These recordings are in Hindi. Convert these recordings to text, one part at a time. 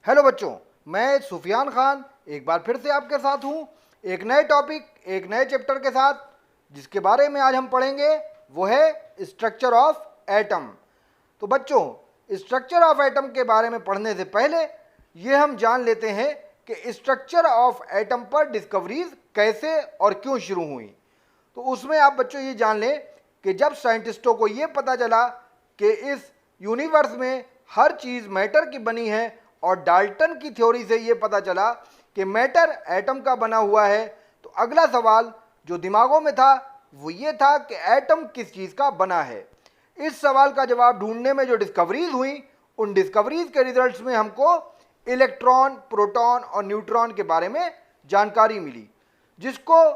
हेलो बच्चों, मैं सुफियान खान एक बार फिर से आपके साथ हूँ एक नए टॉपिक एक नए चैप्टर के साथ। जिसके बारे में आज हम पढ़ेंगे वो है स्ट्रक्चर ऑफ एटम। तो बच्चों, स्ट्रक्चर ऑफ एटम के बारे में पढ़ने से पहले ये हम जान लेते हैं कि स्ट्रक्चर ऑफ एटम पर डिस्कवरीज कैसे और क्यों शुरू हुई। तो उसमें आप बच्चों ये जान लें कि जब साइंटिस्टों को ये पता चला कि इस यूनिवर्स में हर चीज़ मैटर की बनी है और डाल्टन की थ्योरी से ये पता चला कि मैटर एटम का बना हुआ है, तो अगला सवाल जो दिमागों में था वो ये था कि एटम किस चीज़ का बना है। इस सवाल का जवाब ढूंढने में जो डिस्कवरीज हुई, उन डिस्कवरीज के रिजल्ट्स में हमको इलेक्ट्रॉन, प्रोटॉन और न्यूट्रॉन के बारे में जानकारी मिली। जिसको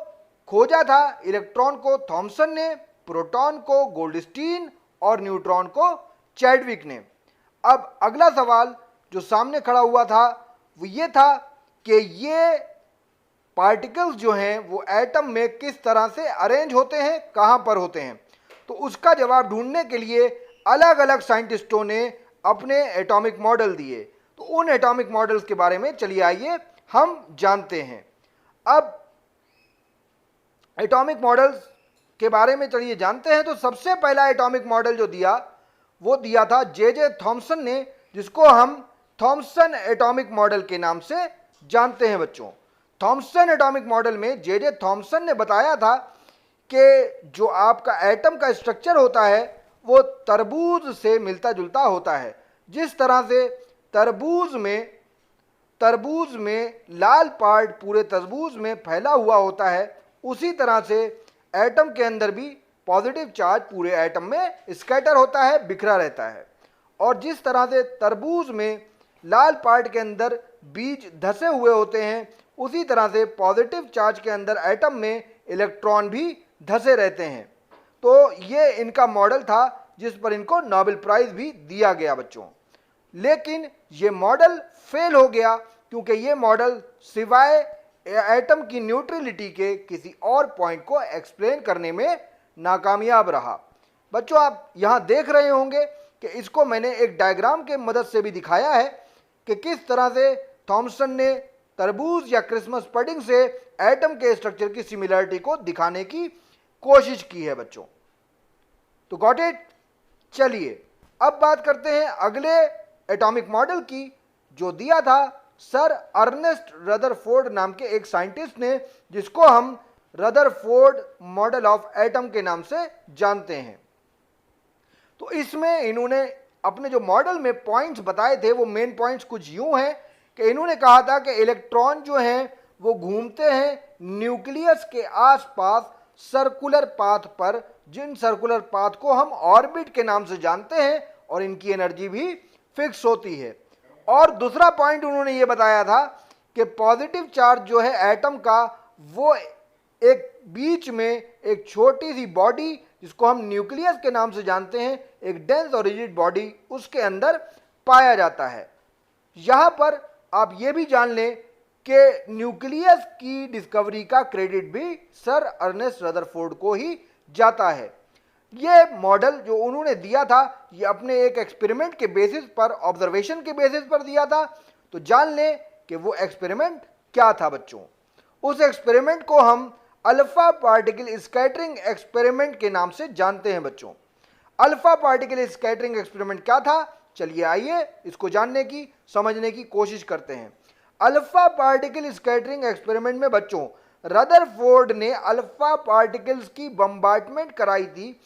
खोजा था इलेक्ट्रॉन को थॉमसन ने, प्रोटॉन को गोल्डस्टीन और न्यूट्रॉन को चैडविक ने। अब अगला सवाल जो सामने खड़ा हुआ था वो ये था कि ये पार्टिकल्स जो हैं वो एटम में किस तरह से अरेंज होते हैं, कहाँ पर होते हैं। तो उसका जवाब ढूंढने के लिए अलग अलग साइंटिस्टों ने अपने एटॉमिक मॉडल दिए। तो उन एटॉमिक मॉडल्स के बारे में चलिए आइए हम जानते हैं। अब एटॉमिक मॉडल्स के बारे में चलिए जानते हैं। तो सबसे पहला एटॉमिक मॉडल जो दिया वो दिया था जे थॉमसन ने, जिसको हम थॉमसन एटॉमिक मॉडल के नाम से जानते हैं बच्चों। थॉमसन एटॉमिक मॉडल में जे थॉमसन ने बताया था कि जो आपका एटम का स्ट्रक्चर होता है वो तरबूज से मिलता जुलता होता है। जिस तरह से तरबूज में लाल पार्ट पूरे तरबूज में फैला हुआ होता है, उसी तरह से एटम के अंदर भी पॉजिटिव चार्ज पूरे एटम में स्कैटर होता है, बिखरा रहता है। और जिस तरह से तरबूज में लाल पार्ट के अंदर बीज धसे हुए होते हैं, उसी तरह से पॉजिटिव चार्ज के अंदर एटम में इलेक्ट्रॉन भी धसे रहते हैं। तो ये इनका मॉडल था जिस पर इनको नोबेल प्राइज भी दिया गया बच्चों। लेकिन ये मॉडल फेल हो गया क्योंकि ये मॉडल सिवाय एटम की न्यूट्रलिटी के किसी और पॉइंट को एक्सप्लेन करने में नाकामयाब रहा। बच्चों, आप यहाँ देख रहे होंगे कि इसको मैंने एक डायग्राम के मदद से भी दिखाया है कि किस तरह से थॉमसन ने तरबूज या क्रिसमस पडिंग से एटम के स्ट्रक्चर की सिमिलरिटी को दिखाने की कोशिश की है बच्चों। तो गॉट इट। चलिए अब बात करते हैं अगले एटॉमिक मॉडल की, जो दिया था सर अर्नेस्ट रदरफोर्ड नाम के एक साइंटिस्ट ने, जिसको हम रदरफोर्ड मॉडल ऑफ एटम के नाम से जानते हैं। तो इसमें इन्होंने अपने जो मॉडल में पॉइंट्स बताए थे वो मेन पॉइंट्स कुछ यूं हैं कि इन्होंने कहा था कि इलेक्ट्रॉन जो हैं वो घूमते हैं न्यूक्लियस के आसपास सर्कुलर पाथ पर, जिन सर्कुलर पाथ को हम ऑर्बिट के नाम से जानते हैं, और इनकी एनर्जी भी फिक्स होती है। और दूसरा पॉइंट उन्होंने ये बताया था कि पॉजिटिव चार्ज जो है एटम का, वो एक बीच में एक छोटी सी बॉडी जिसको हम न्यूक्लियस के नाम से जानते हैं, एक डेंस और रिजिड बॉडी उसके अंदर पाया जाता है। यहाँ पर आप ये भी जान लें कि न्यूक्लियस की डिस्कवरी का क्रेडिट भी सर अर्नेस्ट रदरफोर्ड को ही जाता है। ये मॉडल जो उन्होंने दिया था ये अपने एक एक्सपेरिमेंट के बेसिस पर, ऑब्जर्वेशन के बेसिस पर दिया था। तो जान लें कि वो एक्सपेरिमेंट क्या था बच्चों। उस एक्सपेरिमेंट को हम अल्फा पार्टिकल स्कैटरिंग एक्सपेरिमेंट के नाम से जानते हैं बच्चों। अल्फा पार्टिकल स्कैटरिंग एक्सपेरिमेंट क्या था, चलिए आइए इसको जानने की, समझने की कोशिश करते हैं। अल्फा पार्टिकल स्कैटरिंग एक्सपेरिमेंट में बच्चों रदरफोर्ड ने अल्फा पार्टिकल्स की बम्बार्टमेंट कराई थी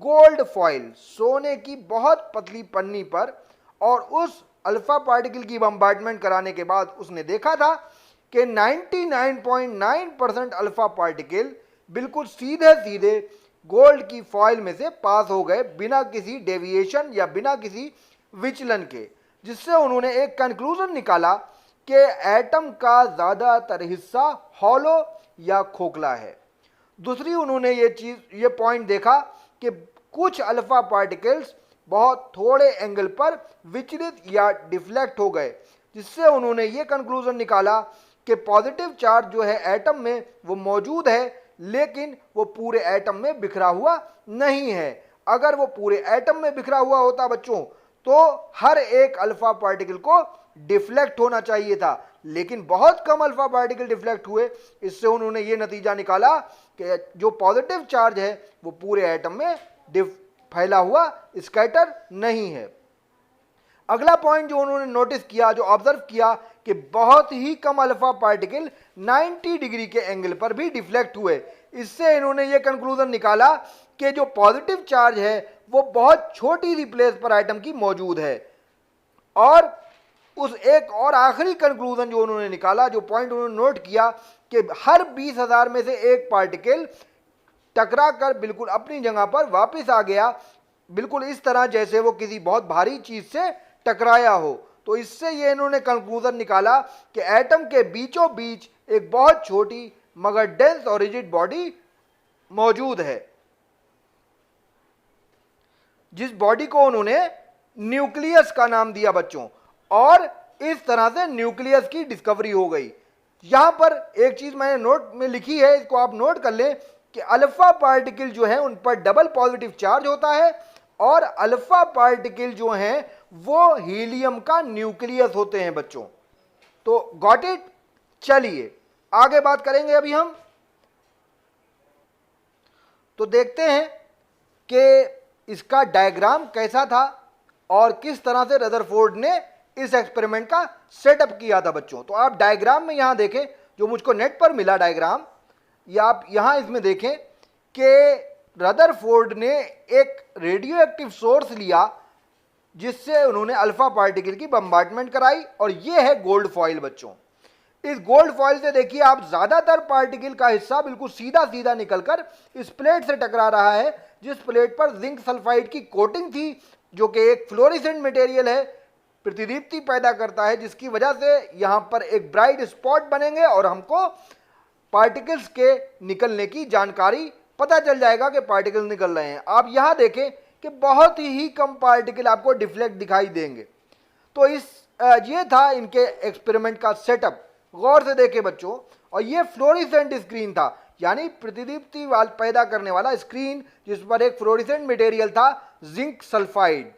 गोल्ड फॉइल, सोने की बहुत पतली पन्नी पर। और उस अल्फा पार्टिकल की बम्बार्टमेंट कराने के बाद उसने देखा था कि 99.9% अल्फा पार्टिकल बिल्कुल सीधे सीधे गोल्ड की फॉइल में से पास हो गए, बिना किसी डेविएशन या बिना किसी विचलन के। जिससे उन्होंने एक कंक्लूजन निकाला कि एटम का ज़्यादातर हिस्सा हॉलो या खोखला है। दूसरी उन्होंने ये पॉइंट देखा कि कुछ अल्फा पार्टिकल्स बहुत थोड़े एंगल पर विचलित या डिफ्लेक्ट हो गए, जिससे उन्होंने ये कंक्लूजन निकाला कि पॉजिटिव चार्ज जो है एटम में वो मौजूद है, लेकिन वो पूरे एटम में बिखरा हुआ नहीं है। अगर वो पूरे एटम में बिखरा हुआ होता बच्चों तो हर एक अल्फा पार्टिकल को डिफ्लेक्ट होना चाहिए था, लेकिन बहुत कम अल्फा पार्टिकल डिफ्लेक्ट हुए। इससे उन्होंने ये नतीजा निकाला कि जो पॉजिटिव चार्ज है वो पूरे एटम में फैला हुआ स्कैटर नहीं है। अगला पॉइंट जो उन्होंने नोटिस किया, जो ऑब्जर्व किया, कि बहुत ही कम अल्फा पार्टिकल 90 डिग्री के एंगल पर भी डिफ्लेक्ट हुए। इससे इन्होंने ये कंक्लूजन निकाला कि जो पॉजिटिव चार्ज है वो बहुत छोटी सी प्लेस पर एटम की मौजूद है। और उस एक और आखिरी कंक्लूजन जो उन्होंने निकाला, जो पॉइंट उन्होंने नोट किया, कि हर 20,000 में से एक पार्टिकल टकरा कर बिल्कुल अपनी जगह पर वापस आ गया, बिल्कुल इस तरह जैसे वो किसी बहुत भारी चीज से टकराया हो। तो इससे ये इन्होंने कंक्लूजन निकाला कि एटम के बीचों बीच एक बहुत छोटी मगर डेंस और रिजिड बॉडी मौजूद है, जिस बॉडी को उन्होंने न्यूक्लियस का नाम दिया बच्चों। और इस तरह से न्यूक्लियस की डिस्कवरी हो गई। यहां पर एक चीज मैंने नोट में लिखी है, इसको आप नोट कर लें कि अल्फा पार्टिकल जो है उन पर डबल पॉजिटिव चार्ज होता है और अल्फा पार्टिकल जो हैं वो हीलियम का न्यूक्लियस होते हैं बच्चों। तो गॉट इट। चलिए आगे बात करेंगे अभी हम। तो देखते हैं कि इसका डायग्राम कैसा था और किस तरह से रदरफोर्ड ने इस एक्सपेरिमेंट का सेटअप किया था बच्चों। तो आप डायग्राम में यहां देखें, जो मुझको नेट पर मिला डायग्राम, या आप यहां इसमें देखें कि रदरफोर्ड ने एक रेडियो एक्टिव सोर्स लिया जिससे उन्होंने अल्फा पार्टिकल की बम्बार्टमेंट कराई, और ये है गोल्ड फॉइल बच्चों। इस गोल्ड फॉइल से देखिए आप, ज्यादातर पार्टिकल का हिस्सा बिल्कुल सीधा सीधा निकलकर इस प्लेट से टकरा रहा है, जिस प्लेट पर जिंक सल्फाइड की कोटिंग थी, जो कि एक फ्लोरेसेंट मटेरियल है, प्रतिदीप्ति पैदा करता है, जिसकी वजह से यहां पर एक ब्राइट स्पॉट बनेंगे और हमको पार्टिकल्स के निकलने की जानकारी पता चल जाएगा कि पार्टिकल निकल रहे हैं। आप यहां देखें कि बहुत ही कम पार्टिकल आपको डिफ्लेक्ट दिखाई देंगे। तो ये था इनके एक्सपेरिमेंट का सेटअप। गौर से देखें बच्चों, और ये फ्लोरेसेंट स्क्रीन था, यानी प्रतिदीप्ति पैदा करने वाला स्क्रीन, जिस पर एक फ्लोरेसेंट मटेरियल था, जिंक सल्फाइड।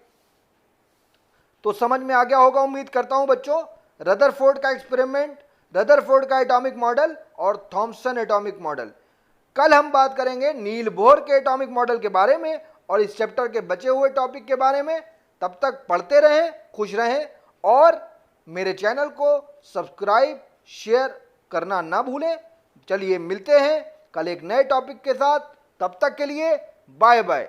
तो समझ में आ गया होगा उम्मीद करता हूं बच्चों, रदरफोर्ड का एक्सपेरिमेंट, रदरफोर्ड का एटॉमिक मॉडल और थॉमसन एटॉमिक मॉडल। कल हम बात करेंगे नील बोहर के एटॉमिक मॉडल के बारे में और इस चैप्टर के बचे हुए टॉपिक के बारे में। तब तक पढ़ते रहें, खुश रहें और मेरे चैनल को सब्सक्राइब शेयर करना ना भूलें। चलिए मिलते हैं कल एक नए टॉपिक के साथ, तब तक के लिए बाय बाय।